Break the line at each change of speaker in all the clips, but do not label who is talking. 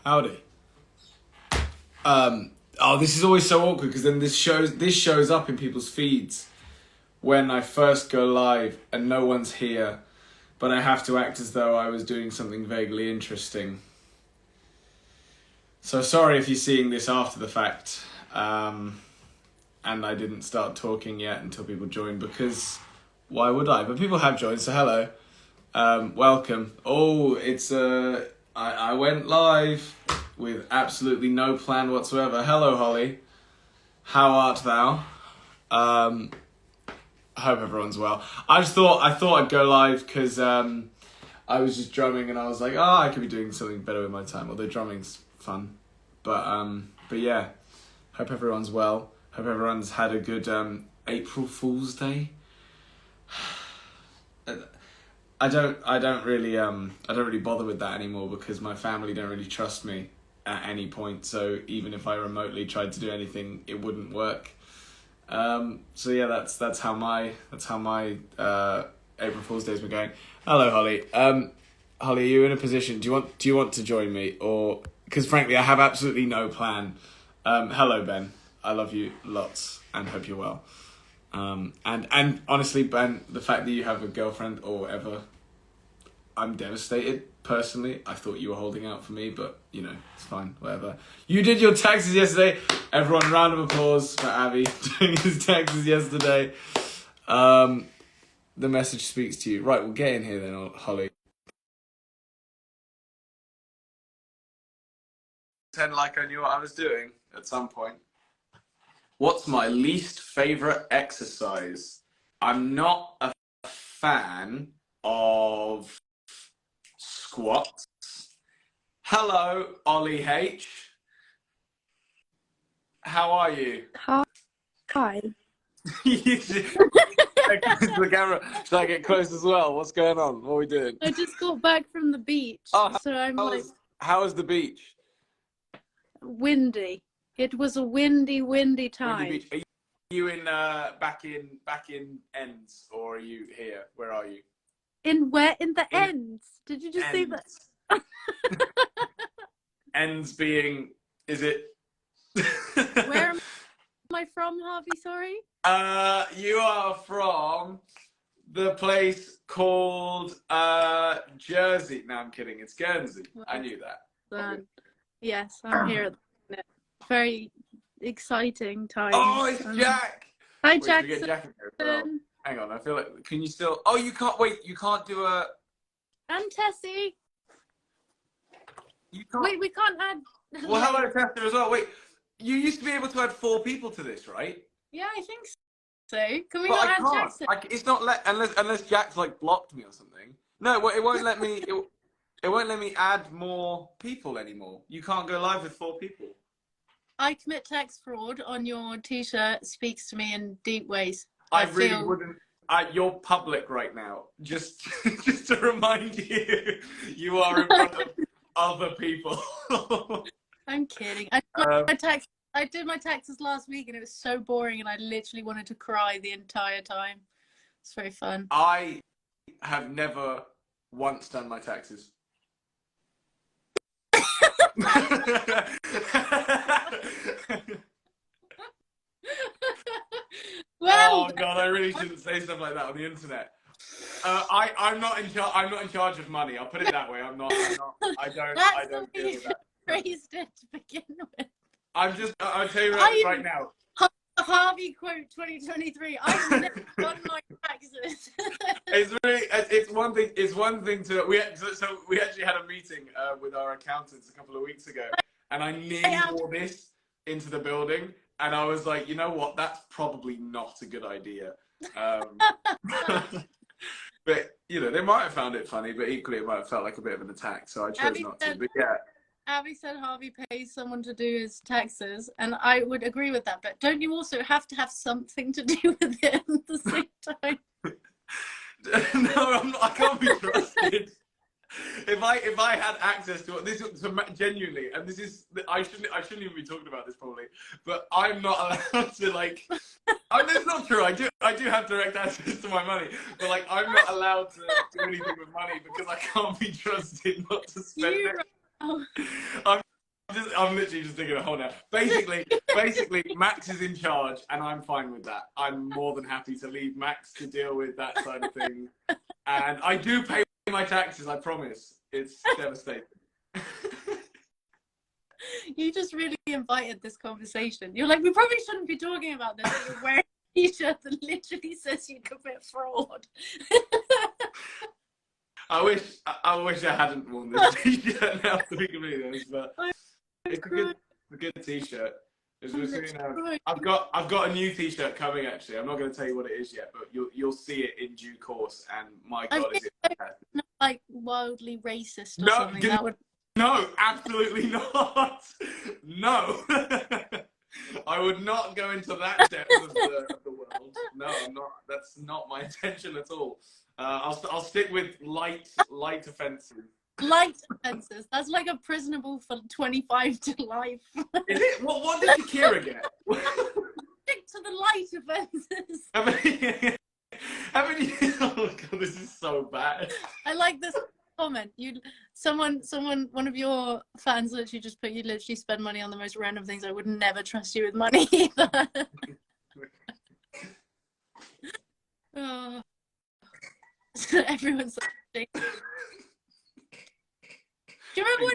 Howdy. Oh, this is always so awkward because then this shows up in people's feeds when I first go live and no one's here, but I have to act as though I was doing something vaguely interesting. So sorry if you're seeing this after the fact, and I didn't start talking yet until people joined, because why would I? But people have joined, so hello. Welcome. Oh, it's I went live with absolutely no plan whatsoever. Hello, Holly. How art thou? I hope everyone's well. I thought I'd go live because I was just drumming and I was like, I could be doing something better with my time. Although drumming's fun, but yeah. Hope everyone's well. Hope everyone's had a good April Fool's Day. I don't really bother with that anymore because my family don't really trust me at any point. So even if I remotely tried to do anything, it wouldn't work. So yeah, that's how my April Fool's Day's been going. Hello, Holly. Holly, are you in a position? Do you want to join me, or because frankly I have absolutely no plan. Hello, Ben. I love you lots and hope you're well. And honestly, Ben, the fact that you have a girlfriend or whatever, I'm devastated. Personally, I thought you were holding out for me, but it's fine, whatever. You did your taxes yesterday. Everyone, round of applause for Abby doing his taxes yesterday. The message speaks to you. Right, we'll get in here then, Holly. Pretend like I knew what I was doing at some point. What's my least favourite exercise? I'm not a fan of squats. Hello, Ollie H. How are you?
Hi.
The camera. Should I get close as well? What's going on? What are we doing?
I just got back from the beach, so I'm
how was the beach?
Windy. It was a windy time.
Windy beach. Are you in back in Ends, or are you here? Where are you?
In where? In the ends? Did you just say that?
Ends being, is it?
Where am I from, Harvey? Sorry.
You are from the place called Jersey. No, I'm kidding. It's Guernsey. I knew that.
Yes, I'm here at the minute. Very exciting time.
Oh, it's Jack.
Hi, Jackson.
Jack in here as well. Hang on, I feel like. Can you still? Oh, you can't. Wait, you can't do a.
And Tessie.
You can't.
Wait, we can't add.
Well, hello, Tessa as well. Wait, you used to be able to add 4 people to this, right?
Yeah, I think so. Can we not add Jackson?
It's not unless Jack's like blocked me or something. No, it won't let me. It won't let me add more people anymore. You can't go live with 4 people.
I commit tax fraud on your t-shirt speaks to me in deep ways.
I really wouldn't. You're public right now. Just to remind you, you are in front of other people.
I'm kidding. I did my taxes last week and it was so boring and I literally wanted to cry the entire time. It's very fun.
I have never once done my taxes.
Well,
oh God, I really shouldn't say stuff like that on the internet. I'm not in charge of money. I'll put it that way. I don't deal with that.
Praised it to begin with.
I'll tell you right now.
Harvey quote 2023. I've never done my taxes.
It's one thing to we actually had a meeting with our accountants a couple of weeks ago, and I nearly wore this into the building, and I was like, you know what, that's probably not a good idea. But they might have found it funny, but equally it might have felt like a bit of an attack, so I chose not to. But yeah.
Abby said Harvey pays someone to do his taxes, and I would agree with that. But don't you also have to have something to do with it at the same time?
No, I'm not, I can't be trusted. If I had access to this, genuinely, and this is, I shouldn't even be talking about this probably, but I'm not allowed to that's not true. I do have direct access to my money, but I'm not allowed to do anything with money because I can't be trusted not to spend it. I'm I'm literally just thinking a whole now. Basically, Max is in charge, and I'm fine with that. I'm more than happy to leave Max to deal with that side of things. And I do pay my taxes, I promise. It's devastating.
You just really invited this conversation. You're like, we probably shouldn't be talking about this. You're wearing a t-shirt that literally says you commit fraud.
I wish I hadn't worn this t-shirt now, to be completely honest, but it's a good t-shirt. I've got a new t-shirt coming, actually. I'm not going to tell you what it is yet, but you'll see it in due course. And my God, is it fantastic.
Not like wildly racist or something. That would...
No, absolutely not. No. I would not go into that depth of the world. No, I'm not. That's not my intention at all. I'll stick with light offences. Light
offences. That's like a prisonable for 25 to life.
Is it? What did Shakira get?
Stick to the light offences.
Haven't you? Oh God, this is so bad.
I like this comment. One of your fans literally just put, you literally spend money on the most random things. I would never trust you with money either. Oh. Everyone's like, do you remember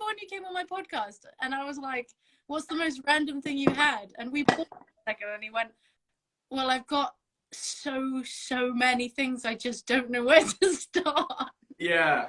when you came on my podcast and I was like, what's the most random thing you had? And we paused a second and he went, well, I've got so many things, I just don't know where to start.
Yeah.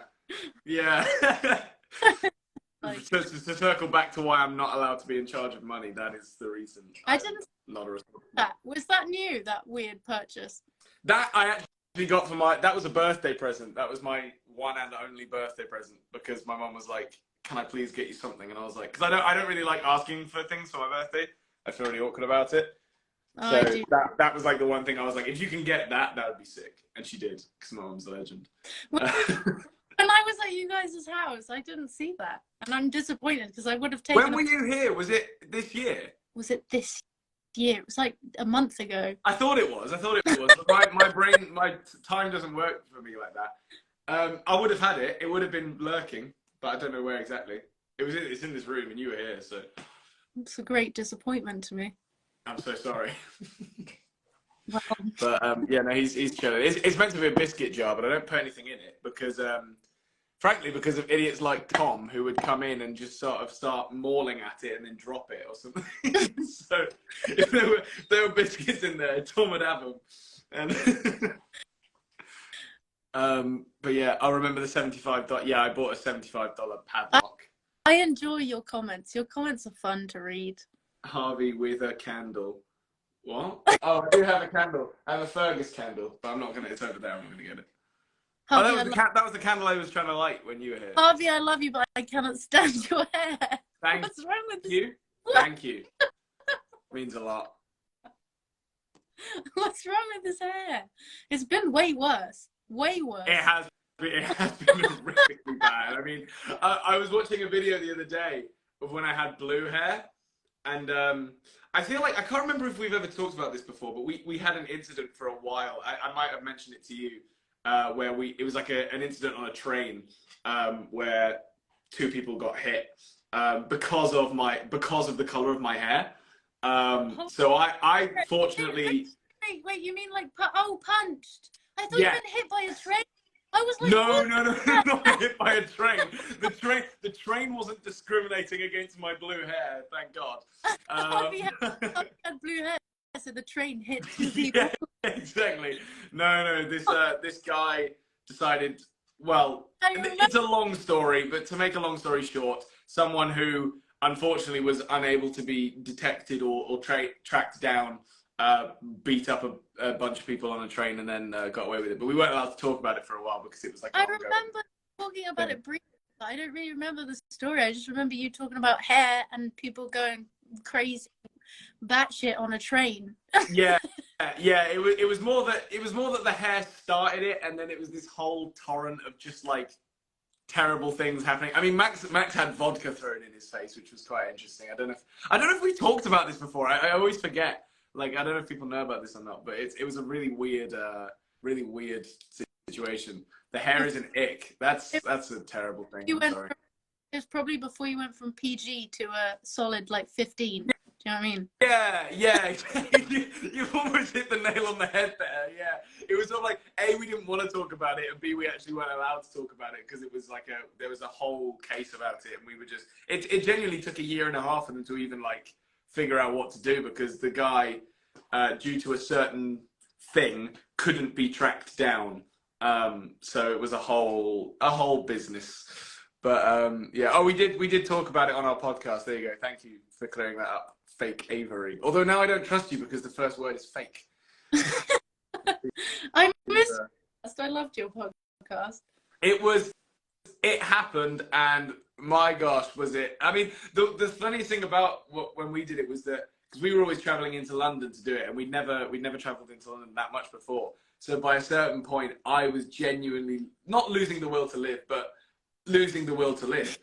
Like,
to circle back to why I'm not allowed to be in charge of money, that is the reason.
I didn't
not a responsible.
Was that new, that weird purchase?
That I actually got for that was a birthday present. That was my one and only birthday present, because my mum was like, can I please get you something? And I was like, because I don't really like asking for things for my birthday. I feel really awkward about it.
Oh,
so that was like the one thing I was like, if you can get that would be sick. And she did, because my mum's a legend.
When I was at you guys' house, I didn't see that. And I'm disappointed, because I would have taken...
When were you here? Was it this year?
Was it this year? It was like a month ago.
I thought it was. But my brain, my time doesn't work for me like that. I would have had it. It would have been lurking, but I don't know where exactly. It's in this room, and you were here, so...
It's a great disappointment to me.
I'm so sorry.
Well.
But yeah, no, he's chilling. It's meant to be a biscuit jar, but I don't put anything in it because, frankly, because of idiots like Tom who would come in and just sort of start mauling at it and then drop it or something. So if there were biscuits in there, Tom would have them. And but yeah, I remember the $75. Yeah, I bought a $75 padlock.
I enjoy your comments. Your comments are fun to read.
Harvey with a candle. What? Oh, I do have a candle. I have a Fergus candle, but I'm not gonna. It's over there. I'm not gonna get it. Harvey, that was the candle I was trying to light when you were here.
Harvey, I love you, but I cannot stand your hair. What's wrong with
you? Thank you. Means a lot.
What's wrong with this hair? It's been way worse. Way worse.
It has been horrifically bad. I mean, I was watching a video the other day of when I had blue hair. And I feel like, I can't remember if we've ever talked about this before, but we had an incident for a while. I might have mentioned it to you, where it was like an incident on a train where two people got hit because of the color of my hair. So I fortunately...
Wait, you mean like, punched? I thought you meant hit by a train. I was like,
no, not hit by a train. The train wasn't discriminating against my blue hair, thank God.
Harvey had blue hair, so the train hit two people.
Yeah, exactly. No, this guy decided, well, it's a long story, but to make a long story short, someone who unfortunately was unable to be detected or tracked down beat up a bunch of people on a train and then got away with it. But we weren't allowed to talk about it for a while because it was like...
I remember talking about it briefly, but I don't really remember the story. I just remember you talking about hair and people going crazy batshit on a train.
Yeah. It was more that the hair started it, and then it was this whole torrent of just like terrible things happening. I mean, Max had vodka thrown in his face, which was quite interesting. I don't know if we talked about this before. I always forget. Like, I don't know if people know about this or not, but it was a really weird situation. The hair is an ick. That's a terrible thing. I'm sorry.
it was probably before you went from PG to a solid like 15. Do you know what I mean?
Yeah. You almost hit the nail on the head there. Yeah, it was sort of like A, we didn't want to talk about it, and B, we actually weren't allowed to talk about it because it was like there was a whole case about it, and we were just it genuinely took a year and a half for them to even like figure out what to do because the guy, due to a certain thing, couldn't be tracked down. So it was a whole business. But yeah. Oh, we did talk about it on our podcast. There you go. Thank you for clearing that up. Fake Avery. Although now I don't trust you because the first word is fake.
I missed. I loved your podcast.
It happened, and my gosh, was it? I mean, the funniest thing about when we did it was that because we were always traveling into London to do it, and we'd never traveled into London that much before. So by a certain point, I was genuinely not losing the will to live, but losing the will to live,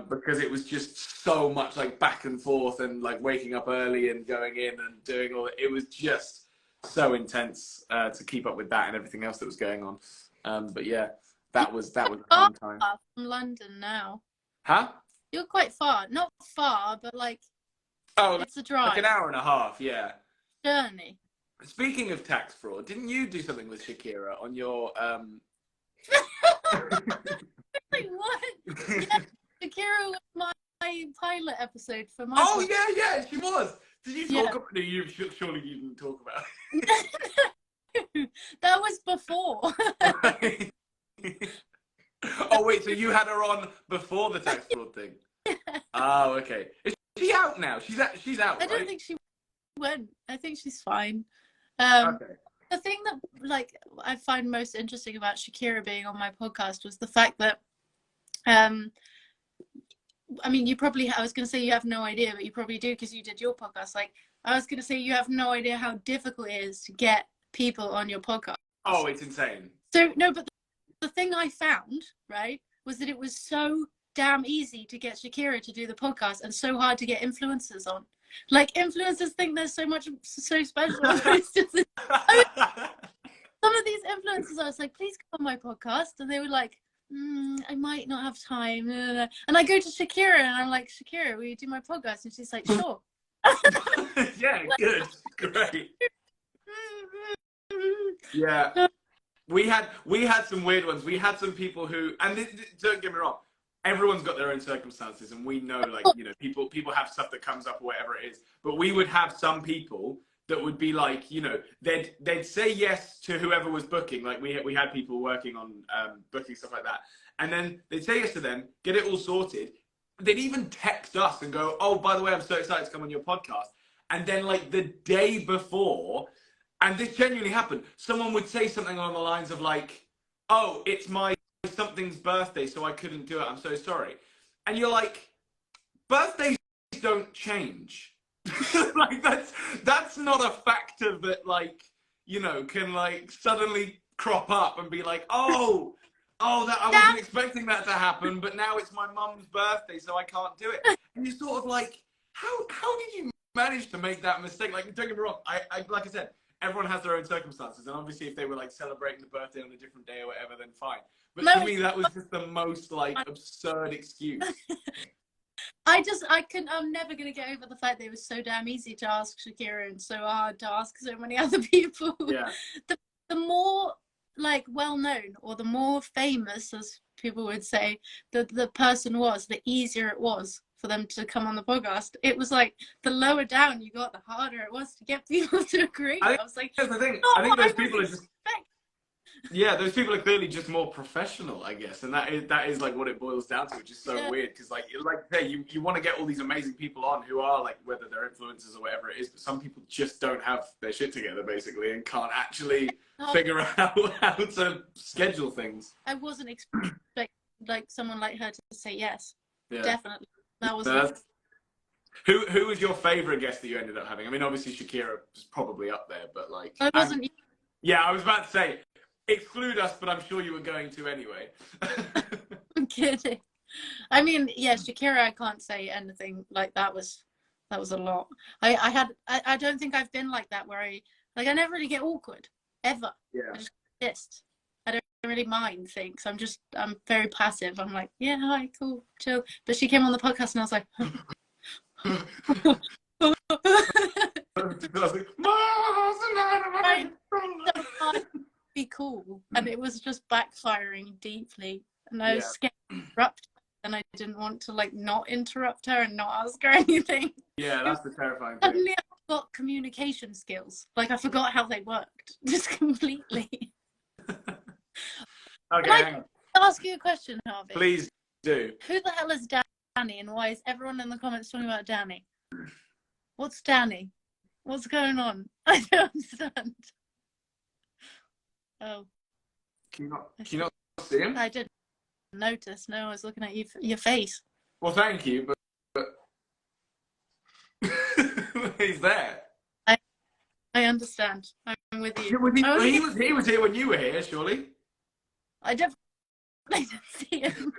because it was just so much like back and forth and like waking up early and going in and doing all that. It was just so intense to keep up with that and everything else that was going on. But yeah, that was a fun time.
From London now.
Huh?
You're quite far. Not far, but like it's a drive.
Like an hour and a half, yeah.
Journey.
Speaking of tax fraud, didn't you do something with Shakira on your
Wait, what? Yeah, Shakira was my pilot episode for my.
Oh yeah, she was. Did you talk about it? You surely you didn't talk about
it. That was before.
Right. Oh wait, so you had her on before the tax fraud thing? Oh, okay. Is she out now? She's out.
I don't think she went. I think she's fine.
Okay.
The thing that like I find most interesting about Shakira being on my podcast was the fact that I mean, I was going to say you have no idea, but you probably do because you did your podcast. Like, I was going to say you have no idea how difficult it is to get people on your podcast.
Oh, it's insane.
So, no, but the thing I found, right, was that it was so damn easy to get Shakira to do the podcast and so hard to get influencers on. Like, influencers think there's so special. It's just, some of these influencers, I was like, please come on my podcast. And they were like, I might not have time. And I go to Shakira and I'm like, Shakira, will you do my podcast? And she's like, sure.
Yeah, good. Great. Yeah. We had some weird ones. We had some people who, and don't get me wrong, everyone's got their own circumstances, and we know, like, you know, people have stuff that comes up or whatever it is. But we would have some people that would be like, you know, they'd say yes to whoever was booking. Like we had people working on booking stuff like that, and then they'd say yes to them, get it all sorted. They'd even text us and go, "Oh, by the way, I'm so excited to come on your podcast." And then like the day before, and this genuinely happened, someone would say something along the lines of like, "Oh, it's my something's birthday, so I couldn't do it. I'm so sorry." And you're like, birthdays don't change. Like that's not a factor that, like, you know, can like suddenly crop up and be like, oh that I wasn't expecting that to happen, but now it's my mum's birthday, so I can't do it. And you're sort of like, how did you manage to make that mistake? Like, don't get me wrong, I like I said, everyone has their own circumstances, and obviously if they were like celebrating the birthday on a different day or whatever, then fine. But to me, that was just the most like absurd excuse.
I'm never going to get over the fact that it was so damn easy to ask Shakira and so hard to ask so many other people.
Yeah.
The more like well-known or the more famous, as people would say, the person was, the easier it was for them to come on the podcast. It was like the lower down you got, the harder it was to get people to agree. I was like,
that's the thing. I think those people are just... Yeah, those people are clearly just more professional, I guess, and that is like what it boils down to, which is so weird because like hey, you want to get all these amazing people on who are like, whether they're influencers or whatever it is, but some people just don't have their shit together basically and can't actually figure out how to schedule things.
I wasn't expecting like someone like her to say yes.
Yeah.
Definitely, that was.
Who was your favorite guest that you ended up having? I mean, obviously Shakira was probably up there, but like
I wasn't.
Yeah, I was about to say. Exclude us, but I'm sure you were going to anyway.
I'm kidding. I mean, yeah, Shakira, I can't say anything like that was a lot. I don't think I've been like that where I never really get awkward ever.
Yeah.
I just exist. I don't really mind things. I'm very passive. I'm like, yeah, hi, cool, chill. But she came on the podcast and I was like, right, be cool. And it was just backfiring deeply. And I was scared to interrupt her, and I didn't want to like not interrupt her and not ask her anything.
Yeah, that's the terrifying thing.
Suddenly I forgot communication skills. Like I forgot how they worked. Just completely.
Okay, hang on.
Ask you a question, Harvey.
Please do.
Who the hell is Danny, and why is everyone in the comments talking about Danny? What's Danny? What's going on? I don't understand. Oh.
Can you not see him?
I didn't notice. No, I was looking at your face.
Well, thank you, but he's there.
I understand. I'm with you.
He was here when you were here, surely.
I definitely didn't see him.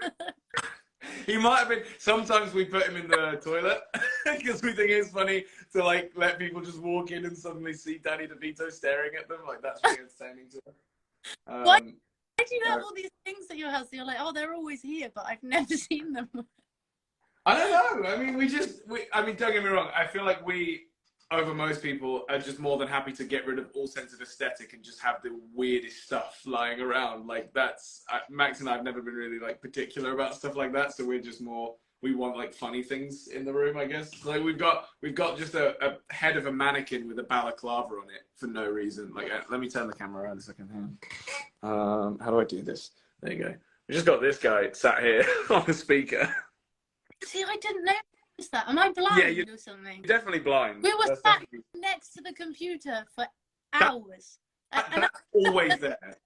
He might have been. Sometimes we put him in the toilet because we think it's funny to like let people just walk in and suddenly see Danny DeVito staring at them. Like that's really entertaining to them.
Why do you have all these things at your house? You're like, oh, they're always here, but I've never seen them.
I don't know. I mean, don't get me wrong. I feel like we, over most people, are just more than happy to get rid of all sense of aesthetic and just have the weirdest stuff lying around. Like Max and I have never been really like particular about stuff like that. So we're just more, we want like funny things in the room, I guess. Like we've got just a head of a mannequin with a balaclava on it for no reason. Like let me turn the camera around a second. How do I do this? There you go. We just got this guy sat here on the speaker.
See, I didn't notice that. Am I blind or something?
You're definitely blind.
We were sat next to the computer for hours.
That's always there.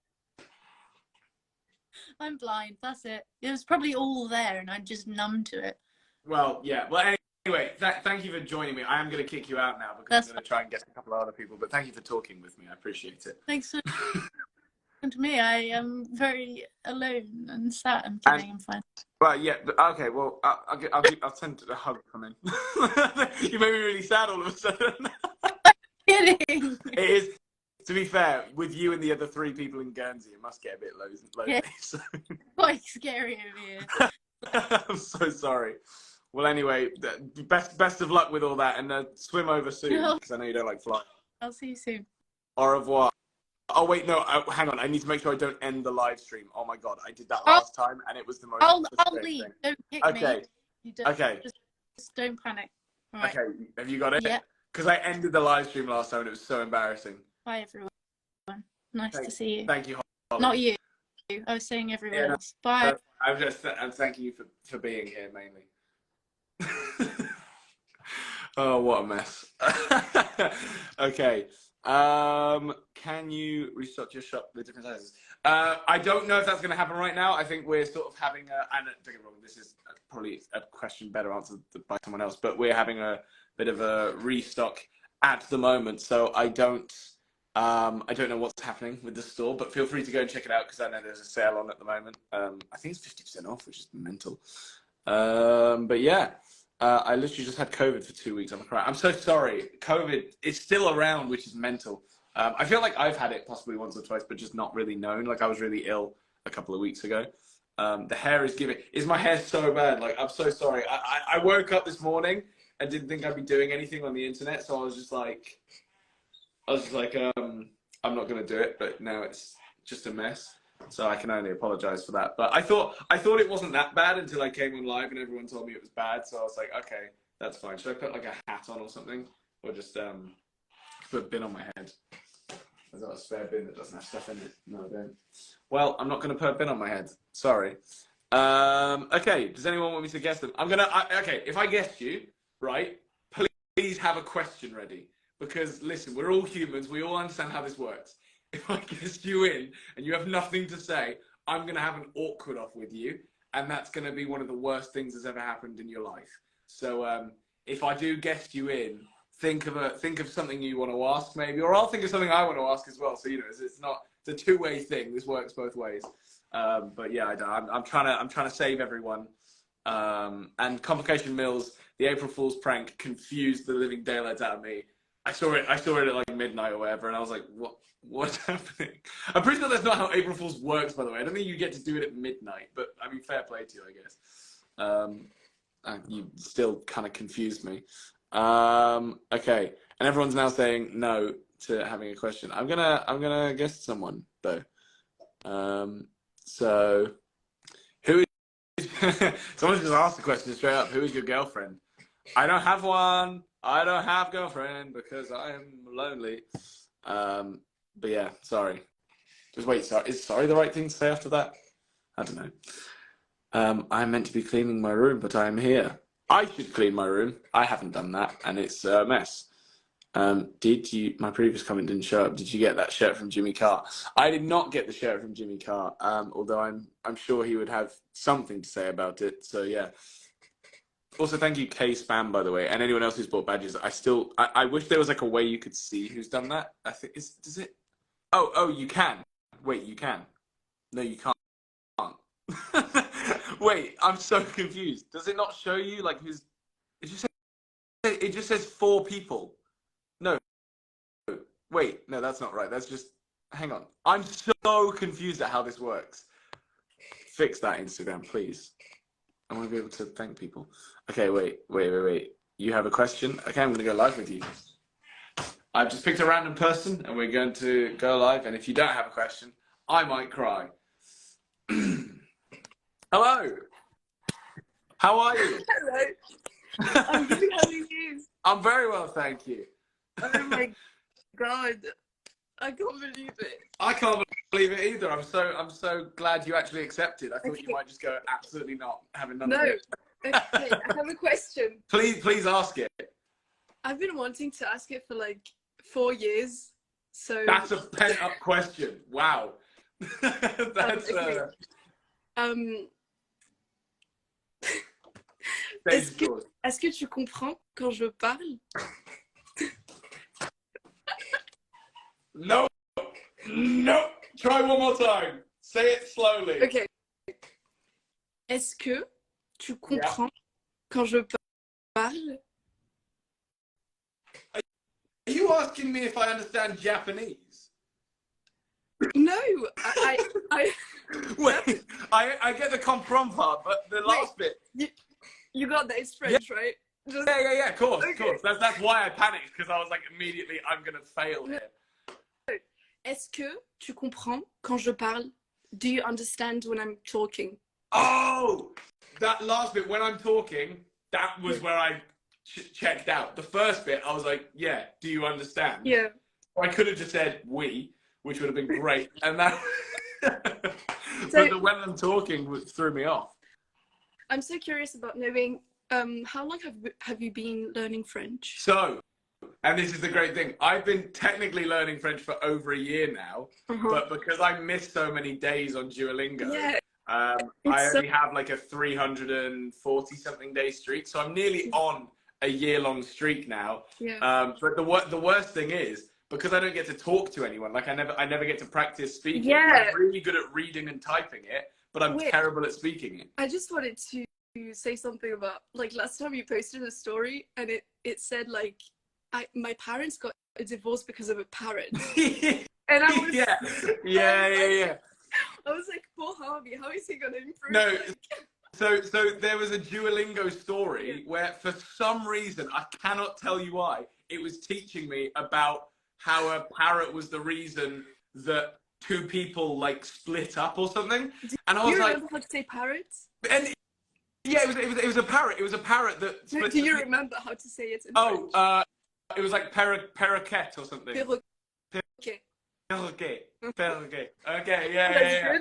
I'm blind. That's it. It was probably all there, and I'm just numb to it.
Well, yeah. Well, anyway, thank you for joining me. I am going to kick you out now because I'm going to try and get a couple of other people. But thank you for talking with me. I appreciate it.
Thanks for to me. I am very alone and sad. I'm kidding. I'm fine.
Well, yeah. Okay. Well, I'll send a hug from him. You made me really sad all of a sudden.
Kidding.
It is. To be fair, with you and the other 3 people in Guernsey, it must get a bit lonely.
Yeah.
So.
Quite scary over here.
I'm so sorry. Well, anyway, best of luck with all that, and swim over soon because I know you don't like flying.
I'll see you soon.
Au revoir. Oh wait, no, hang on. I need to make sure I don't end the live stream. Oh my god, I did that last time, and it was the most.
I'll leave. Thing. Don't kick
me.
Okay. Just don't panic. All right.
Okay, have you got it?
Yeah.
Because I ended the live stream last time, and it was so embarrassing.
Bye, everyone. Nice to see you.
Thank you, Holly.
Not you. I was saying everyone else. Bye.
I'm thanking you for being here mainly. Oh, what a mess. Okay. Can you restock your shop with different sizes? I don't know if that's going to happen right now. I think we're sort of having and don't get me wrong, this is probably a question better answered by someone else, but we're having a bit of a restock at the moment. So I don't know what's happening with the store, but feel free to go and check it out because I know there's a sale on at the moment. I think it's 50% off, which is mental. But yeah. I literally just had COVID for 2 weeks. I'm so sorry. COVID is still around, which is mental. I feel like I've had it possibly once or twice, but just not really known. Like I was really ill a couple of weeks ago. The hair is my hair so bad? Like, I'm so sorry. I woke up this morning and didn't think I'd be doing anything on the internet. So I was just like, I'm not going to do it. But now it's just a mess. So I can only apologize for that. But I thought it wasn't that bad until I came on live and everyone told me it was bad. So I was like, okay, that's fine. Should I put like a hat on or something? Or just put a bin on my head? I've got a spare bin that doesn't have stuff in it. No, I don't. Well, I'm not going to put a bin on my head. Sorry. Okay, does anyone want me to guess them? Okay, if I guess you, right, please have a question ready. Because listen, we're all humans. We all understand how this works. If I guess you in and you have nothing to say, I'm going to have an awkward off with you. And that's going to be one of the worst things that's ever happened in your life. So if I do guess you in, think of something you want to ask maybe, or I'll think of something I want to ask as well. So, you know, it's a two-way thing. This works both ways. But yeah, I'm trying to save everyone. And Complication Mills, the April Fool's prank confused the living daylights out of me. I saw it at like midnight or whatever, and I was like, what's happening? I'm pretty sure that's not how April Fool's works, by the way. I don't think you get to do it at midnight, but I mean, fair play to you, I guess. You still kind of confused me. Okay, and everyone's now saying no to having a question. I'm gonna guess someone though. So who is someone just asked the question straight up, who is your girlfriend? I don't have one. I don't have girlfriend because I am lonely. But yeah, sorry. Just wait, sorry. Is sorry the right thing to say after that? I don't know. I'm meant to be cleaning my room, but I'm here. I should clean my room. I haven't done that, and it's a mess. My previous comment didn't show up. Did you get that shirt from Jimmy Carr? I did not get the shirt from Jimmy Carr, although I'm sure he would have something to say about it. So yeah. Also, thank you, K Spam, by the way, and anyone else who's bought badges. I wish there was like a way you could see who's done that. I think does it? Oh, you can. Wait, you can. No, you can't. Wait, I'm so confused. Does it not show you like who's? It just says 4 people. No. Wait, no, that's not right. That's just. Hang on. I'm so confused at how this works. Fix that, Instagram, please. I want to be able to thank people. Okay, wait. You have a question? Okay, I'm going to go live with you. I've just picked a random person and we're going to go live. And if you don't have a question, I might cry. Hello. How are you?
Hello. I'm good. How are you?
I'm very well, thank you.
Oh my God. I can't believe it.
I can't believe it either. I'm so glad you actually accepted. I thought you might just go absolutely not, having none of it.
Okay, I have a question.
Please ask it.
I've been wanting to ask it for like 4 years. So
that's a pent up question. Wow. That's
okay. Est-ce que tu comprends quand je parle?
No. Try one more time. Say it slowly.
Okay. Est-ce que tu comprends quand je parle?
Are you asking me if I understand Japanese?
No,
Wait, I get the comprend part, but the last bit.
You got that, it's French, right?
Yeah, of course, of course. That's why I panicked, because I was like, immediately, I'm going to fail here.
Est-ce que tu comprends quand je parle? Do you understand when I'm talking?
Oh, that last bit, when I'm talking, that was where I checked out. The first bit, I was like, yeah, do you understand?
Yeah.
I could have just said we, which would have been great. And that,
so,
but when I'm talking threw me off.
I'm so curious about knowing, how long have you been learning French?
So, and this is the great thing, I've been technically learning French for over a year now, but because I missed so many days on Duolingo, I only have like a 340 something day streak, so I'm nearly on a year-long streak now. But the worst thing is, because I don't get to talk to anyone, like I never get to practice speaking. I'm really good at reading and typing it, but I'm terrible at speaking it.
I just wanted to say something about, like, last time you posted a story and it said like, my parents got a divorce because of a parrot. And I was
yeah.
I was like, poor Harvey, how is he gonna improve?
No, so there was a Duolingo story where, for some reason, I cannot tell you why, it was teaching me about how a parrot was the reason that 2 people like split up or something. And I was like,
do you remember how to say parrots?
And yeah, it was a parrot. It was a parrot that split.
Do you remember how to say it in French?
It was like perroquet or something.
Perroquet.
Perroquet. Okay, yeah.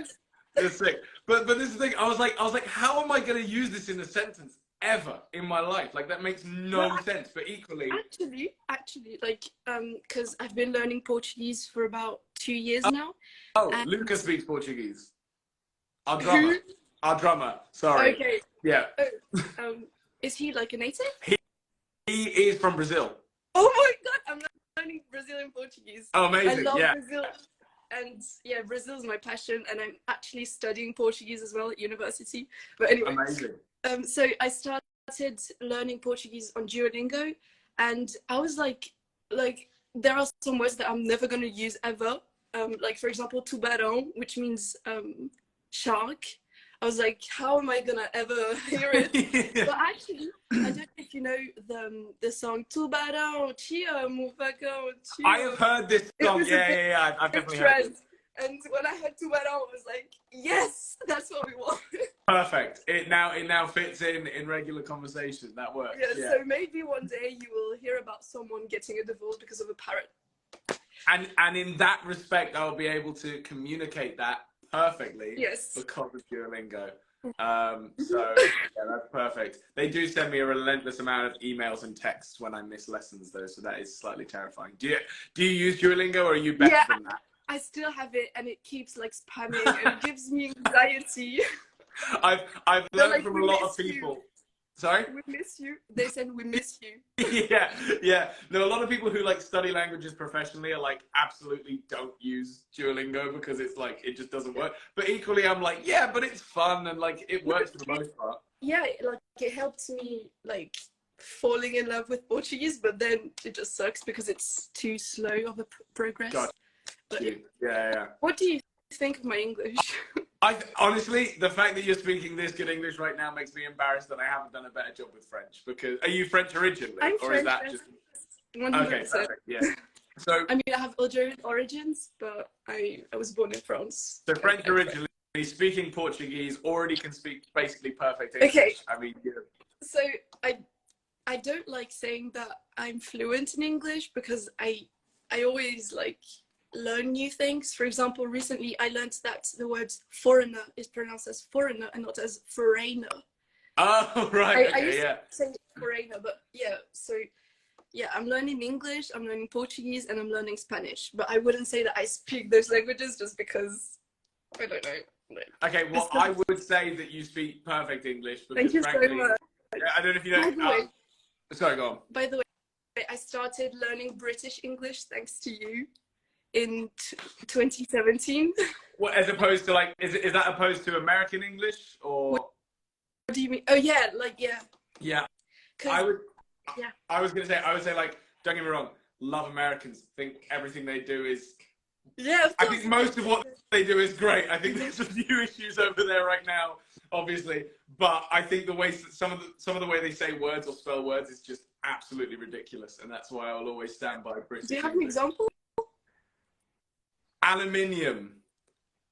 It's sick. But this is the thing. I was like, how am I going to use this in a sentence ever in my life? Like, that makes no sense. But equally,
actually, like, because I've been learning Portuguese for about 2 years now.
Oh, Lucas speaks Portuguese. Our drummer. Sorry.
Okay.
Yeah.
Is he like a native?
He is from Brazil.
Oh my God, I'm learning Brazilian Portuguese.
Oh, amazing.
I love Brazil. And yeah, Brazil is my passion, and I'm actually studying Portuguese as well at university. But anyway.
Amazing.
So I started learning Portuguese on Duolingo, and I was like
like there are some words that I'm never gonna use ever. Like for example, tubarão, which means shark. I was like, how am I gonna ever hear it? But actually, I don't know if you know the song Tubarão, te amo, vagão, te
I
amo.
have heard this song. Yeah. I've definitely heard it.
And when I heard Tubarão, I was like, yes, that's what we want.
Perfect. It now fits in regular conversation. That works.
Yeah. So maybe one day you will hear about someone getting a divorce because of a parrot.
And in that respect, I'll be able to communicate that perfectly.
Yes.
Because of Duolingo. So yeah, that's perfect. They do send me a relentless amount of emails and texts when I miss lessons, though, so that is slightly terrifying. Do you use Duolingo, or are you better than that?
I still have it, and it keeps like spamming, and it gives me anxiety.
I've learned from a lot of people. Sorry?
We miss you. They said we miss you.
yeah. No, a lot of people who like study languages professionally are like absolutely don't use Duolingo because it's like it just doesn't work. But equally, I'm like, yeah, but it's fun and like it works for the most part.
Yeah, like it helped me like falling in love with Portuguese, but then it just sucks because it's too slow of a progress.
Got you. Yeah.
What do you think of my English?
Honestly, the fact that you're speaking this good English right now makes me embarrassed that I haven't done a better job with French. Because are you French originally,
I'm
or
French,
is that just
100%.
Okay? Perfect. Yeah. So
I mean, I have Algerian origins, but I was born in France.
So French originally, speaking Portuguese, already can speak basically perfect English.
Okay.
I mean, yeah.
So I don't like saying that I'm fluent in English because I always like learn new things. For example, recently I learned that the word foreigner is pronounced as foreigner and not as foreigner.
Oh, right.
I used to say foreigner, but yeah, so yeah, I'm learning English, I'm learning Portuguese, and I'm learning Spanish. But I wouldn't say that I speak those languages just because, I don't know.
Okay, well, I would say that you speak perfect English. Because
Thank you
frankly,
so much.
I don't know if you know. Sorry, go on.
By the way, I started learning British English thanks to you in 2017.
What, as opposed to like, is that opposed to American English or?
What do you mean? Oh yeah, like yeah.
Yeah. I was gonna say, I would say like, don't get me wrong, love Americans. Think everything they do is.
Yeah, of course.
I think most of what they do is great. I think there's a few issues over there right now, obviously, but I think the way some of the way they say words or spell words is just absolutely ridiculous, and that's why I'll always stand by British.
Do you have an example?
Aluminium.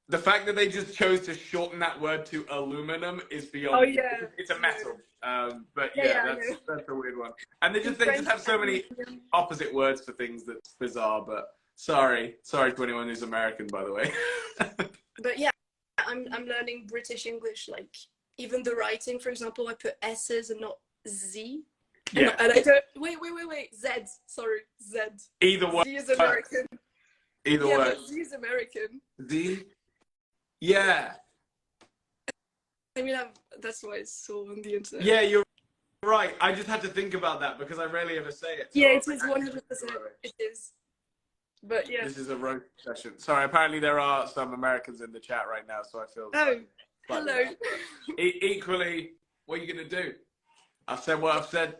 The fact that they just chose to shorten that word to aluminum is beyond.
Oh yeah.
It's a metal. But yeah, that's a weird one. And they just have so many opposite words for things that's bizarre. But sorry to anyone who's American, by the way.
But yeah, I'm learning British English. Like even the writing, for example, I put S's and not Z.
Yeah.
And I don't. Wait. Z. Sorry, Z.
Either way.
Z is American.
Either way.
But Z is American.
Z. Yeah.
I mean, that's why it's so on the internet.
Yeah, you're right. I just had to think about that because I rarely ever say it. So
yeah, it is 100%. It is. But yeah.
This is a roast session. Sorry, apparently there are some Americans in the chat right now, so I feel.
Oh, hello.
Equally, what are you gonna do? I've said what I've said.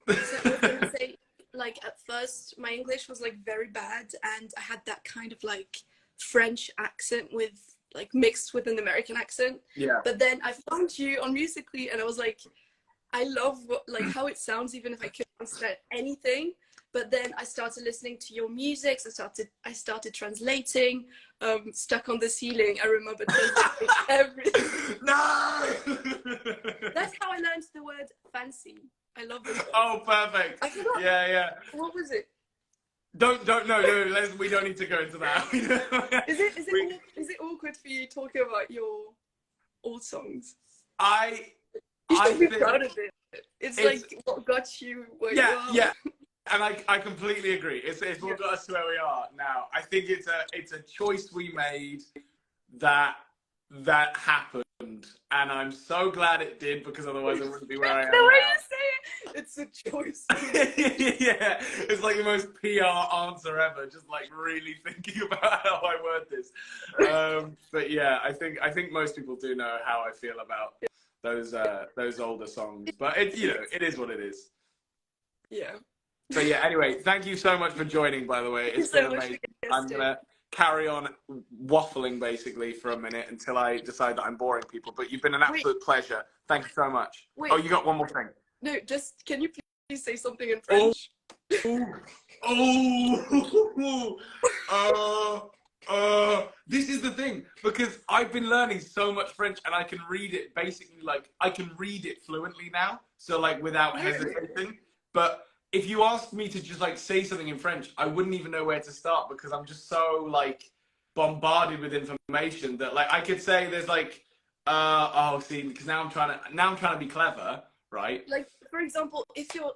So I was gonna say, like at first, my English was like very bad, and I had that kind of like French accent with like mixed with an American accent.
Yeah.
But then I found you on Musically, and I was like, I love how it sounds, even if I couldn't understand anything. But then I started listening to your music. So I started translating. Stuck on the Ceiling. I remember translating everything.
No.
That's how I learned the word fancy. I love this word.
Oh, perfect.
I forgot.
Yeah.
What was it?
No. We don't need to go into that.
Is it awkward for you talking about your old songs? You should be proud of it. It's like what got you where you are. Yeah.
And I completely agree. It's what got us to where we are now. I think it's a choice we made that happened, and I'm so glad it did because otherwise I wouldn't be where I am.
The way
now.
you say it, it's a choice.
Yeah, it's like the most PR answer ever. Just like really thinking about how I word this. But yeah, I think most people do know how I feel about those older songs. But it is what it is.
Yeah.
So yeah, anyway, thank you so much for joining, by the way. It's been amazing. I'm going to carry on waffling basically for a minute until I decide that I'm boring people, but you've been an absolute pleasure. Thank you so much.
Wait.
Oh, you got one more thing.
No, just, can you please say something in French?
This is the thing, because I've been learning so much French and I can read it basically, like, I can read it fluently now, so like without hesitating. But if you asked me to just like say something in French, I wouldn't even know where to start because I'm just so like bombarded with information that like I could say there's like because now I'm trying to be clever, right?
Like, for example, if you're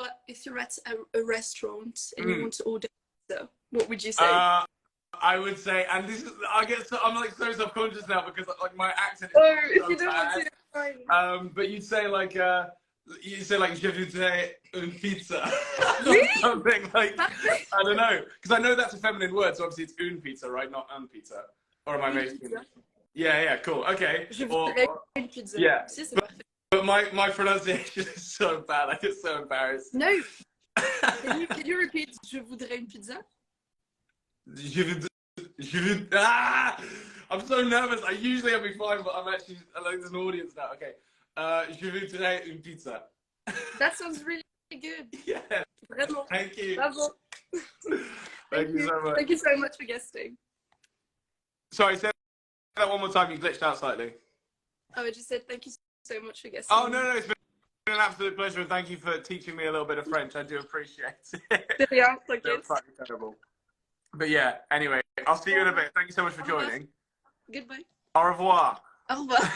at a restaurant and you want to order pizza, what would you say?
I would say, and this is, I'm like so self-conscious now because like my accent is
if
so
you don't
bad.
want to, fine.
But you'd say like je voudrais une pizza.
Really?
Or something like, I don't know, because I know that's a feminine word, so obviously it's une pizza, right? Not un pizza. Or am I making it? Yeah, cool. Okay.
Je voudrais une pizza.
Yeah.
Si,
but my pronunciation is so bad. I get so embarrassed.
No. Can you repeat je voudrais une pizza?
I'm so nervous. I'll be fine, but I'm actually like there's an audience now. Okay. Je voudrais une pizza.
That sounds really good.
Yeah.
Vraiment.
Thank you.
Bravo.
Thank you so much.
Thank you so much for guesting.
Sorry, say that one more time. You glitched out slightly.
Oh, I just said thank you so much for guesting.
Oh, no, it's been an absolute pleasure, and thank you for teaching me a little bit of French. I do appreciate it.
Yeah,
It's fucking terrible. But yeah, anyway, I'll see you in a bit. Thank you so much for joining.
Goodbye.
Au revoir.
Au revoir.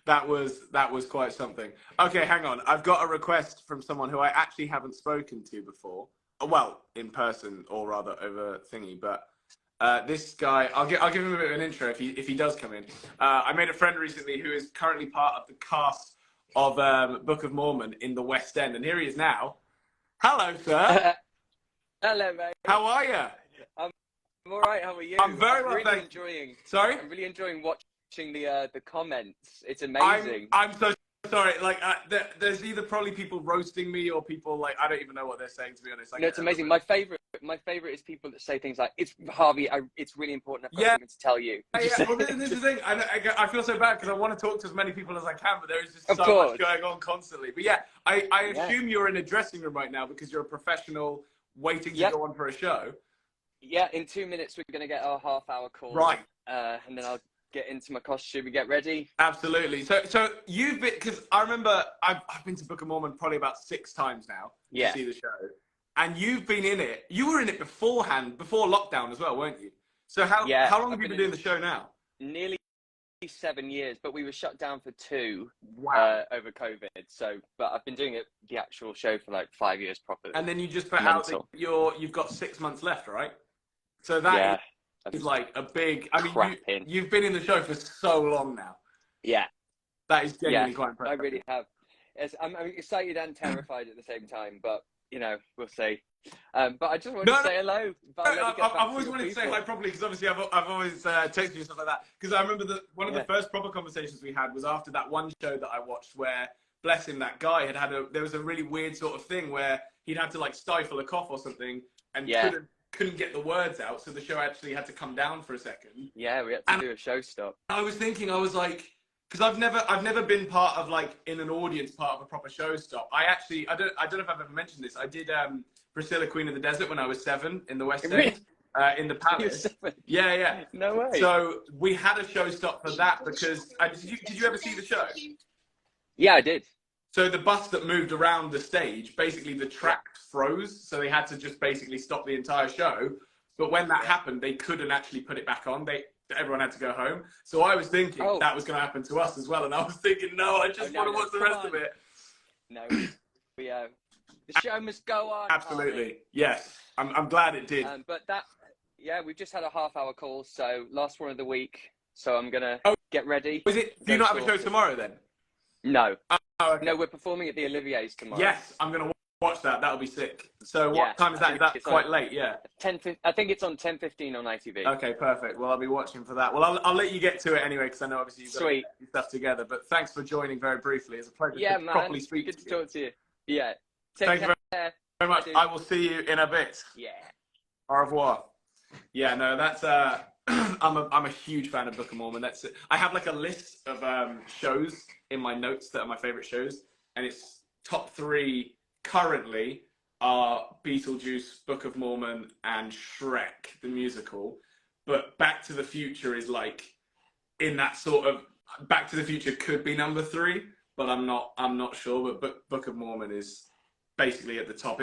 That was quite something. Okay, hang on. I've got a request from someone who I actually haven't spoken to before. Well, in person, or rather over thingy. But this guy, I'll give him a bit of an intro if he does come in. I made a friend recently who is currently part of the cast of Book of Mormon in the West End, and here he is now. Hello, sir.
Hello, mate.
How are you?
I'm all right. How are you?
I'm very well,
really enjoying.
Sorry?
I'm really enjoying watching the comments. It's amazing.
I'm so sorry. Like, there's either probably people roasting me or people like I don't even know what they're saying, to be honest.
No, it's amazing. My favorite is people that say things like, "It's Harvey. It's really important. I've got something to tell you."
Yeah. Well, this is the thing. I feel so bad because I want to talk to as many people as I can, but there is just so much going on constantly. But yeah, I assume you're in a dressing room right now because you're a professional waiting to go on for a show. Yeah,
in 2 minutes we're going to get our half-hour call.
Right.
And then I'll get into my costume and get ready.
Absolutely. So you've been, because I remember I've been to Book of Mormon probably about 6 times now to see the show. And you've been in it. You were in it beforehand, before lockdown as well, weren't you? So how long have you been doing the show now?
Nearly 7 years, but we were shut down for 2 over COVID. So, but I've been doing the actual show for like 5 years properly.
And then you just put out that you've got 6 months left, right? So that is like a big. I mean, you've been in the show for so long now.
Yeah,
that is genuinely quite impressive.
I really have. I'm excited and terrified at the same time, but you know, we'll see. But I just wanted to say hello.
I've always wanted to say hi properly because obviously I've always texted you and stuff like that. Because I remember one of the first proper conversations we had was after that one show that I watched where, bless him, that guy there was a really weird sort of thing where he'd had to like stifle a cough or something and couldn't get the words out, so the show actually had to come down for a second. Yeah, we had to do a show stop. I was thinking, I was like, because I've never been part of like in an audience part of a proper show stop. I don't know if I've ever mentioned this. I did Priscilla, Queen of the Desert when I was 7 in the West End, in the Palace. Yeah.
No way.
So we had a show stop for that because did you ever see the show?
Yeah, I did.
So the bus that moved around the stage, basically the track froze, so they had to just basically stop the entire show. But when that happened, they couldn't actually put it back on. Everyone had to go home. So I was thinking that was going to happen to us as well, and I was thinking, no, I just want to watch the rest of it.
No, the show must go on.
Absolutely,
Harvey.
yes. I'm glad it did.
But we've just had a half-hour call, so last one of the week. So I'm gonna get ready.
Do you not have a show tomorrow then?
No.
Oh, okay.
No, we're performing at the Olivier's tomorrow.
Yes, I'm going to watch that. That'll be sick. So what time is that? Is that quite late? Yeah.
10. I think it's on 10:15 on ITV.
Okay, perfect. Well, I'll be watching for that. Well, I'll let you get to it anyway because I know obviously you've got to get your stuff together. But thanks for joining very briefly. It's a pleasure to properly speak to you.
Good to talk to you. Yeah.
Thank you very
Very
much. I will see you in a bit.
Yeah.
Au revoir. Yeah, no, that's I'm a huge fan of Book of Mormon. I have like a list of shows in my notes that are my favorite shows, and it's top 3 currently are Beetlejuice, Book of Mormon, and Shrek the musical. But Back to the Future is like in that sort of Back to the Future could be number 3, but I'm not sure. But Book of Mormon is basically at the top.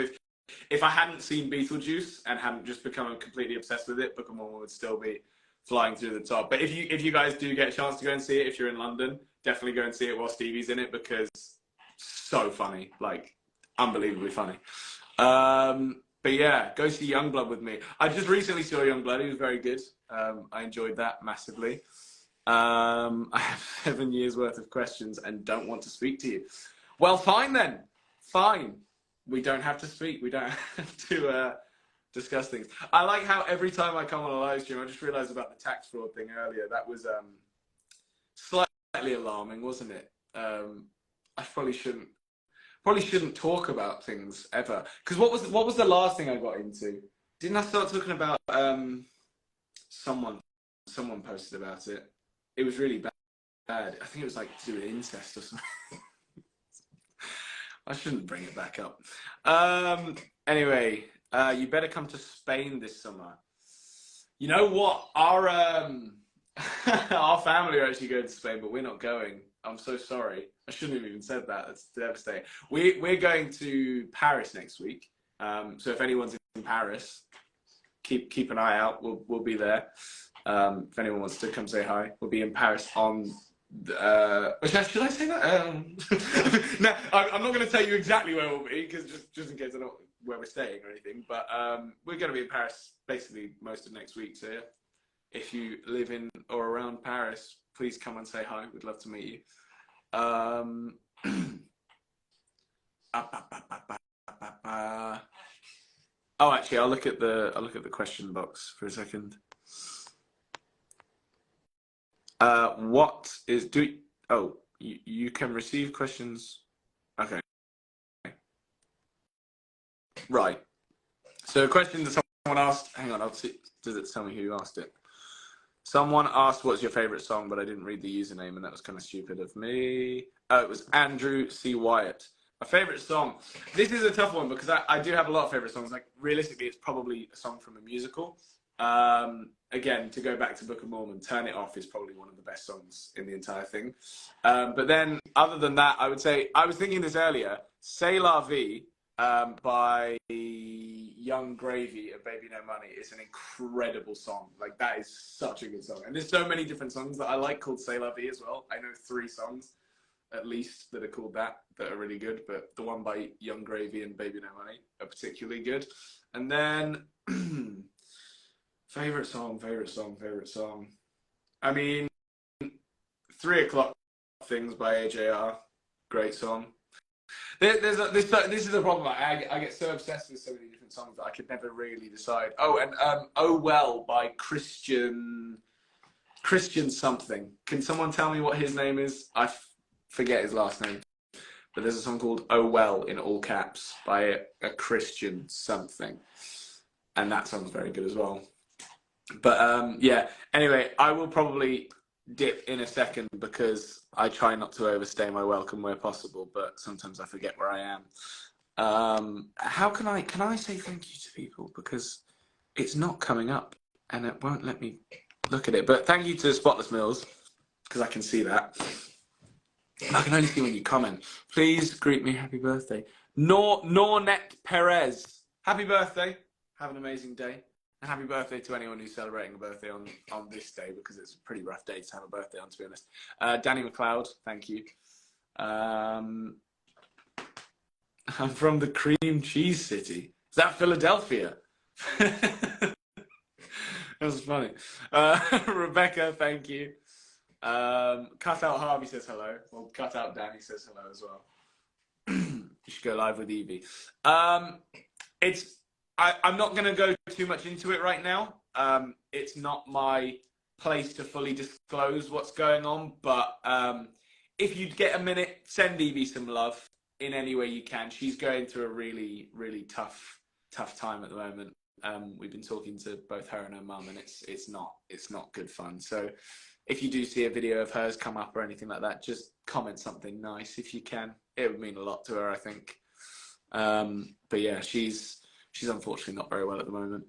If I hadn't seen Beetlejuice and hadn't just become completely obsessed with it, Book of Mormon would still be flying through the top. But if you guys do get a chance to go and see it, if you're in London, definitely go and see it while Stevie's in it, because so funny, like unbelievably funny. But yeah, go see Youngblood with me. I just recently saw Youngblood. It was very good. I enjoyed that massively. I have 7 years worth of questions and don't want to speak to you. Well, fine then. Fine. We don't have to speak. We don't have to discuss things. I like how every time I come on a live stream, I just realised about the tax fraud thing earlier. That was slightly alarming, wasn't it? I probably shouldn't talk about things ever. Because what was the last thing I got into? Didn't I start talking about someone posted about it? It was really bad. I think it was like to do with incest or something. I shouldn't bring it back up. Anyway, you better come to Spain this summer. You know what? Our our family are actually going to Spain, but we're not going. I'm so sorry. I shouldn't have even said that. That's devastating. We're going to Paris next week. So if anyone's in Paris, keep an eye out. We'll be there. If anyone wants to come say hi, we'll be in Paris on. Should I say that? No, I'm not going to tell you exactly where we'll be, because just in case I don't know where we're staying or anything. But we're going to be in Paris basically most of next week. So yeah, if you live in or around Paris, please come and say hi. We'd love to meet you. Oh, actually, I'll look at the question box for a second. What is you can receive questions. Okay. Right. So a question that someone asked, hang on, I'll see, does it tell me who asked it? Someone asked what's your favorite song, but I didn't read the username, and that was kind of stupid of me. Oh, it was Andrew C. Wyatt. My favorite song. This is a tough one because I do have a lot of favorite songs. Like realistically, it's probably a song from a musical. Again, to go back to Book of Mormon, Turn It Off is probably one of the best songs in the entire thing. But then, other than that, I would say, I was thinking this earlier, C'est La Vie by Young Gravy and Baby No Money is an incredible song. Like, that is such a good song. And there's so many different songs that I like called C'est La Vie as well. I know 3 songs, at least, that are called that are really good. But the one by Young Gravy and Baby No Money are particularly good. And then... Favorite song. I mean, 3 O'Clock Things by AJR, great song. This is the problem. I get so obsessed with so many different songs that I could never really decide. Oh, and Oh Well by Christian something. Can someone tell me what his name is? I forget his last name. But there's a song called Oh Well in all caps by a Christian something, and that song's very good as well. But yeah, anyway, I will probably dip in a second because I try not to overstay my welcome where possible, but sometimes I forget where I am. How can I say thank you to people, because it's not coming up and it won't let me look at it. But thank you to Spotless Mills, because I can see that. I can only see when you comment. Please greet me happy birthday. Nornet Perez, happy birthday. Have an amazing day. And happy birthday to anyone who's celebrating a birthday on this day, because it's a pretty rough day to have a birthday on, to be honest. Danny McLeod, thank you. I'm from the Cream Cheese City. Is that Philadelphia? That was funny. Rebecca, thank you. Cut Out Harvey says hello. Well, Cut Out Danny says hello as well. You should go live with Evie. I'm not going to go too much into it right now. It's not my place to fully disclose what's going on, but if you'd get a minute, send Evie some love. in any way you can. She's going through a really, really tough time at the moment. We've been talking to both her and her mum, and it's not good fun. So if you do see a video of hers come up or anything like that, just comment something nice if you can. It would mean a lot to her, I think. But yeah, she's unfortunately not very well at the moment.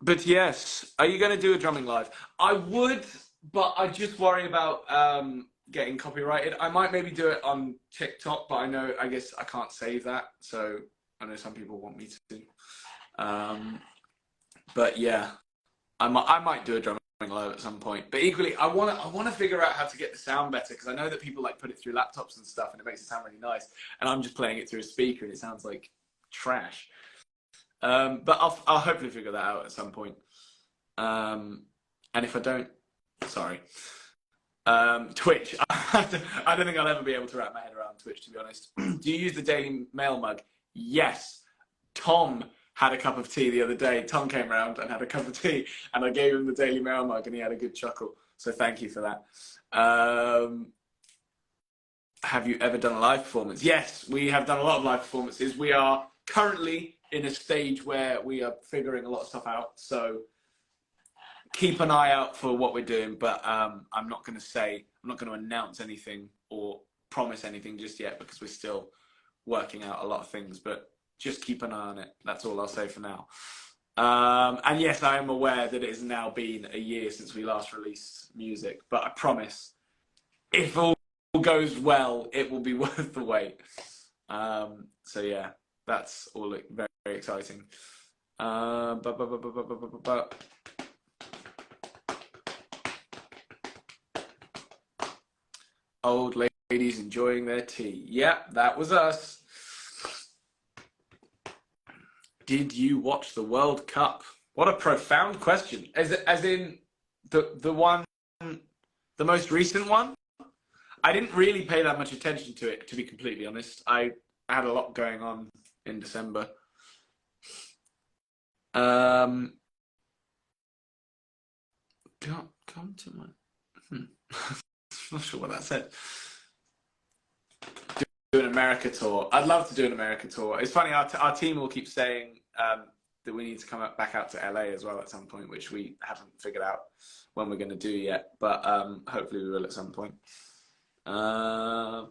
But yes, are you going to do a drumming live? I would, but I just worry about getting copyrighted. I might maybe do it on TikTok, but I guess I can't save that. So I know some people want me to. But yeah, I might do a drumming live at some point. But equally, I want to figure out how to get the sound better, because I know that people like put it through laptops and stuff, and it makes it sound really nice. And I'm just playing it through a speaker, and it sounds like trash. But I'll hopefully figure that out at some point. And if I don't, sorry. Twitch. I don't think I'll ever be able to wrap my head around Twitch, to be honest. Do you use the Daily Mail mug? Yes. Tom had a cup of tea the other day. Tom came around and had a cup of tea, and I gave him the Daily Mail mug, and he had a good chuckle. So thank you for that. Have you ever done a live performance? Yes, we have done a lot of live performances. We are currently in a stage where we are figuring a lot of stuff out. So keep an eye out for what we're doing, but I'm not going to announce anything or promise anything just yet, because we're still working out a lot of things, but just keep an eye on it. That's all I'll say for now. And yes, I am aware that it has now been a year since we last released music, but I promise, if all goes well, it will be worth the wait. So yeah, that's all very, very exciting. Old ladies enjoying their tea. Yep, that was us. Did you watch the World Cup? What a profound question. As in the one, the most recent one? I didn't really pay that much attention to it, to be completely honest. I had a lot going on in December. Come to my... Not sure what that said. Do an America tour. I'd love to do an America tour. It's funny, our team will keep saying that we need to come back out to LA as well at some point, which we haven't figured out when we're going to do yet, but hopefully we will at some point. I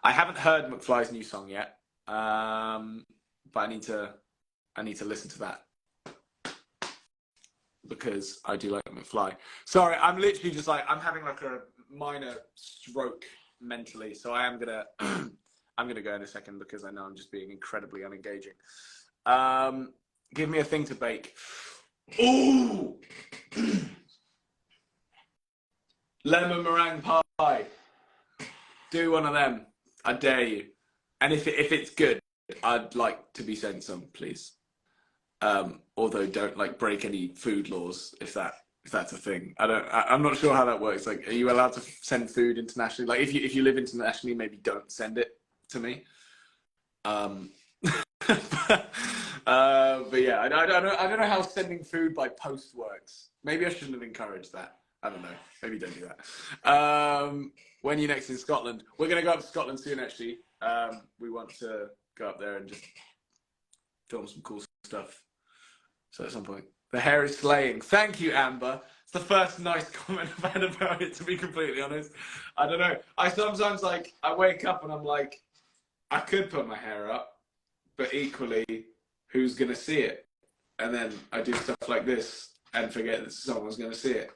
haven't heard McFly's new song yet, but I need to listen to that, because I do like McFly. Sorry, I'm literally just like, I'm having like a minor stroke mentally, so I am gonna I'm gonna go in a second, because I know I'm just being incredibly unengaging. Give me a thing to bake. Ooh! Lemon meringue pie. Do one of them. I dare you. And if it's good, I'd like to be sent some, please. Although don't like break any food laws if that's a thing. I'm not sure how that works. Like, are you allowed to send food internationally? Like, if you live internationally, maybe don't send it to me. But yeah, I don't know how sending food by post works. Maybe I shouldn't have encouraged that. I don't know. Maybe don't do that. When are you next in Scotland? We're gonna go up to Scotland soon, actually. We want to go up there and just film some cool stuff. So at some point, the hair is slaying. Thank you, Amber. It's the first nice comment I've had about it, to be completely honest. I don't know. I sometimes, like, I wake up and I'm like, I could put my hair up, but equally, who's going to see it? And then I do stuff like this and forget that someone's going to see it.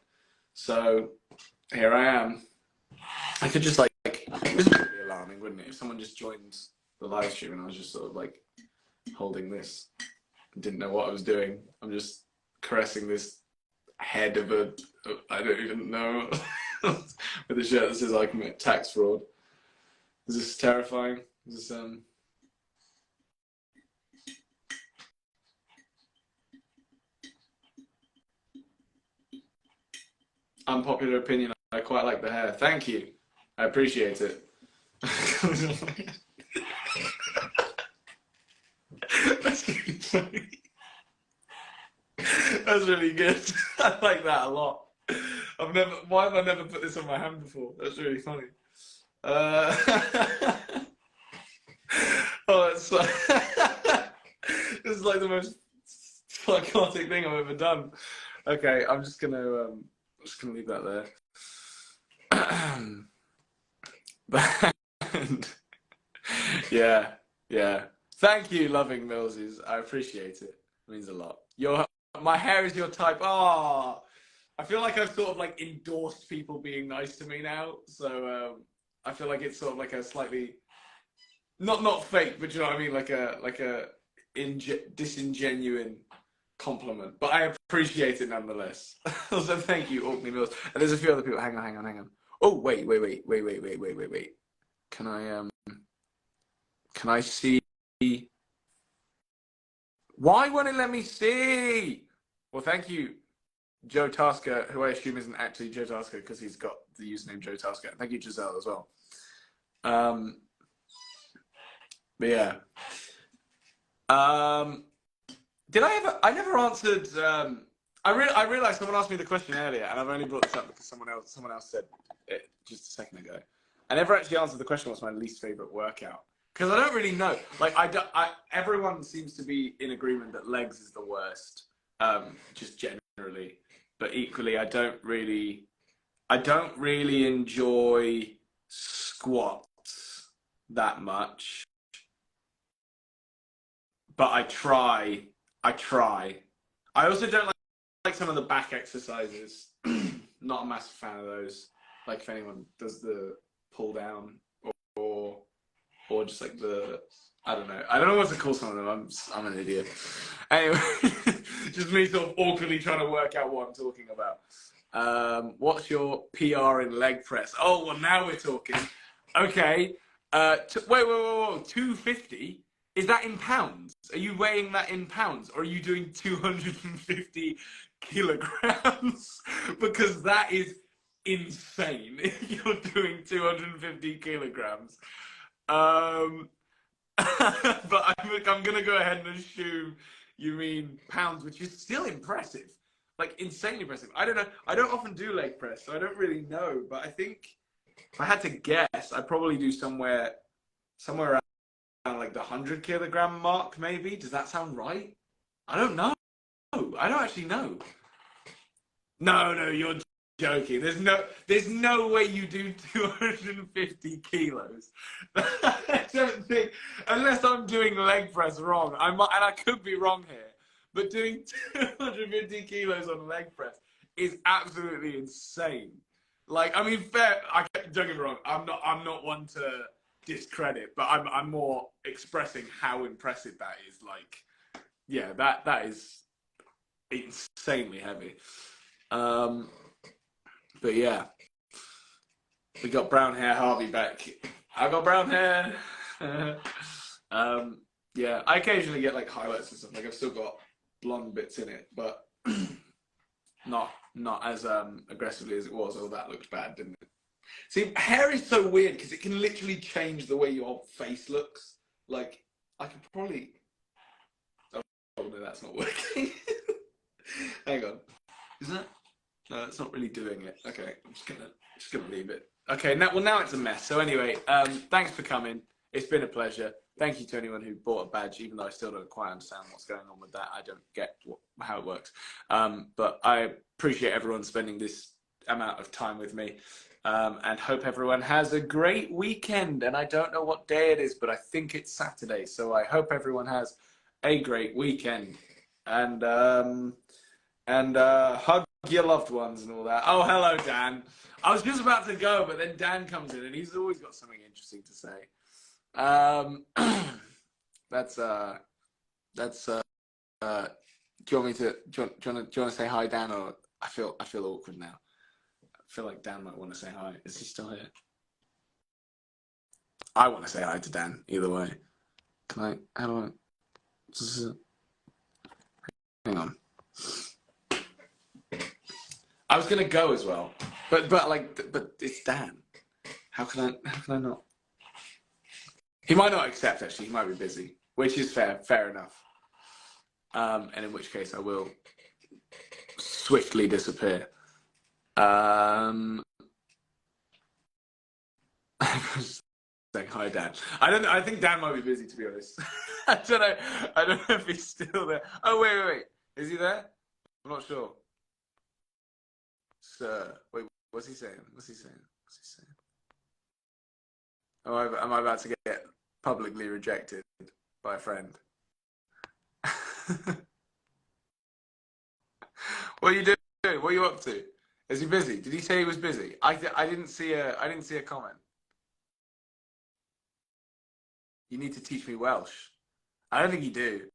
So here I am. I could just, like, this would be alarming, wouldn't it? If someone just joined the live stream and I was just sort of like holding this. Didn't know what I was doing. I'm just caressing this head of I don't even know, with a shirt that says I commit tax fraud. Is this terrifying? Is this unpopular opinion? I quite like the hair. Thank you. I appreciate it. That's really funny. That's really good. I like that a lot. Why have I never put this on my hand before? That's really funny. Oh, it's like, this is like the most psychotic thing I've ever done. Okay, I'm just gonna leave that there. Yeah, yeah. Thank you, loving Millsies. I appreciate it. It means a lot. My hair is your type. Oh, I feel like I've sort of like endorsed people being nice to me now. So I feel like it's sort of like a slightly not fake, but you know what I mean, like a disingenuine compliment. But I appreciate it nonetheless. So thank you, Orkney Mills. And there's a few other people. Hang on. Oh, wait. Can I see? Why won't it let me see? Well, thank you, Joe Tasker, who I assume isn't actually Joe Tasker because he's got the username Joe Tasker. Thank you, Giselle, as well. But yeah. Did I ever? I never answered. I realized someone asked me the question earlier, and I've only brought this up because someone else said it just a second ago. I never actually answered the question. What's my least favorite workout? Because I don't really know. Like everyone seems to be in agreement that legs is the worst, just generally. But equally, I don't really enjoy squats that much. But I try. I also don't like some of the back exercises. Not a massive fan of those. Like if anyone does the pull down or just like I don't know what to call some of them. I'm an idiot. Anyway, just me sort of awkwardly trying to work out what I'm talking about. What's your PR in leg press? Oh, well, now we're talking. Okay. Wait, 250? Is that in pounds? Are you weighing that in pounds? Or are you doing 250 kilograms? Because that is insane if you're doing 250 kilograms. But I'm going to go ahead and assume you mean pounds, which is still impressive. Like, insanely impressive. I don't know. I don't often do leg press, so I don't really know. But I think if I had to guess, I'd probably do somewhere around like the 100 kilogram mark, maybe. Does that sound right? I don't know. I don't actually know. No, you're joking. There's no way you do 250 kilos. I don't think, unless I'm doing leg press wrong. And I could be wrong here. But doing 250 kilos on leg press is absolutely insane. Like, I mean, don't get me wrong. I'm not one to discredit, but I'm more expressing how impressive that is. Like, yeah, that is insanely heavy. But yeah, we got brown hair Harvey back. I got brown hair. Yeah, I occasionally get like highlights and stuff. Like I've still got blonde bits in it, but not as aggressively as it was. Oh, that looked bad, didn't it? See, hair is so weird because it can literally change the way your face looks. Like, I could probably... Oh, no, that's not working. Hang on. Is that... No, it's not really doing it. Okay, I'm just gonna leave it. Okay, now it's a mess. So anyway, thanks for coming. It's been a pleasure. Thank you to anyone who bought a badge, even though I still don't quite understand what's going on with that. I don't get how it works. But I appreciate everyone spending this amount of time with me. And hope everyone has a great weekend. And I don't know what day it is, but I think it's Saturday. So I hope everyone has a great weekend. And hug your loved ones and all that. Oh, hello, Dan. I was just about to go, but then Dan comes in and he's always got something interesting to say. Do you want to say hi, Dan? Or I feel awkward now. I feel like Dan might want to say hi. Is he still here? I want to say hi to Dan, either way. How do I... Hang on. I was going to go as well. But it's Dan. How can I not? He might not accept, actually. He might be busy, which is fair enough. And in which case I will swiftly disappear. Um, saying hi, Dan. I think Dan might be busy, to be honest. I don't know. I don't know if he's still there. Oh, wait. Is he there? I'm not sure. Sir, wait. What's he saying? Oh, am I about to get publicly rejected by a friend? What are you doing? What are you up to? Is he busy? Did he say he was busy? I didn't see a comment. You need to teach me Welsh. I don't think you do.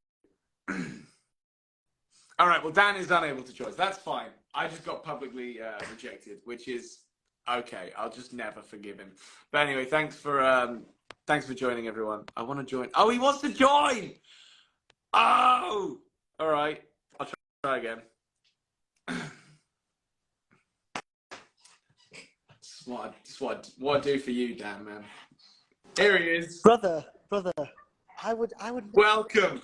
All right. Well, Dan is unable to join. That's fine. I just got publicly rejected, which is okay. I'll just never forgive him. But anyway, thanks for joining, everyone. I want to join. Oh, he wants to join. Oh, all right. I'll try again. What I do for you, Dan, man. Here he is.
Brother, I would.
Welcome.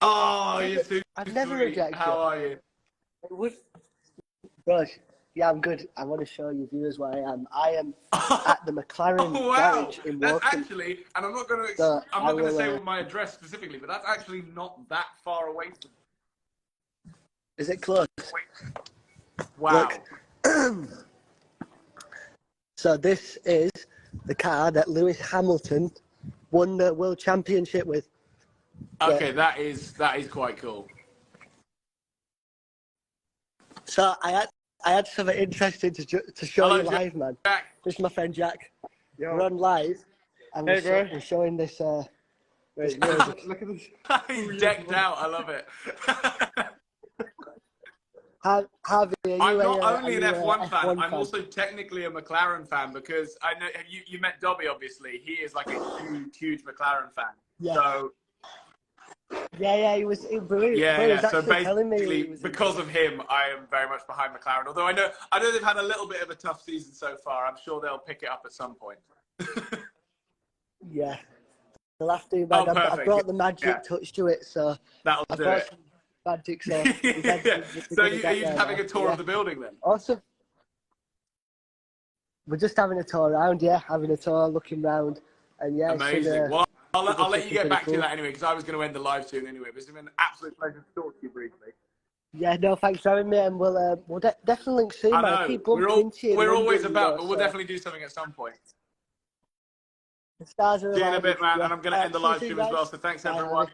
Oh, you're too
I'd never
sweet.
reject you.
How are you?
Gosh, yeah, I'm good. I want to show you viewers where I am. I am at the McLaren garage in
That's
Woking.
actually, and I'm not going to say my address specifically, but that's actually not that far away from me.
Is it close?
Wow.
Look. So this is the car that Lewis Hamilton won the World Championship with.
Okay, that is quite cool.
So I had something interesting to show you live, man.
Jack.
This is my friend Jack.
Yo.
We're on live, and we're showing this.
Wait,
music.
look at this.
He's decked out. I love it.
Harvey,
I'm not only an F1 fan, I'm also technically a McLaren fan because I know you met Dobby, obviously. He is like a huge McLaren fan.
Yeah.
So
yeah, he was.
So
Basically,
because of him, I am very much behind McLaren. Although I know they've had a little bit of a tough season so far. I'm sure they'll pick it up at some point.
Yeah, they'll have to. Man. I brought the magic touch to it, so
that'll do it.
Magic, so
yeah. So are you just having a tour of the building then?
Awesome. We're just having a tour around, having a tour, looking around, and
amazing. Well, I'll let you get back to that anyway, because I was going to end the live soon anyway. But it's been an absolute pleasure to talk to you briefly.
Yeah, no, thanks for having me, and we'll definitely link soon, man. I keep bumping into you.
We're always about, but we'll definitely do something at some point.
The stars are
See you in a bit, man, and I'm going to end the live stream as well. So thanks, everyone.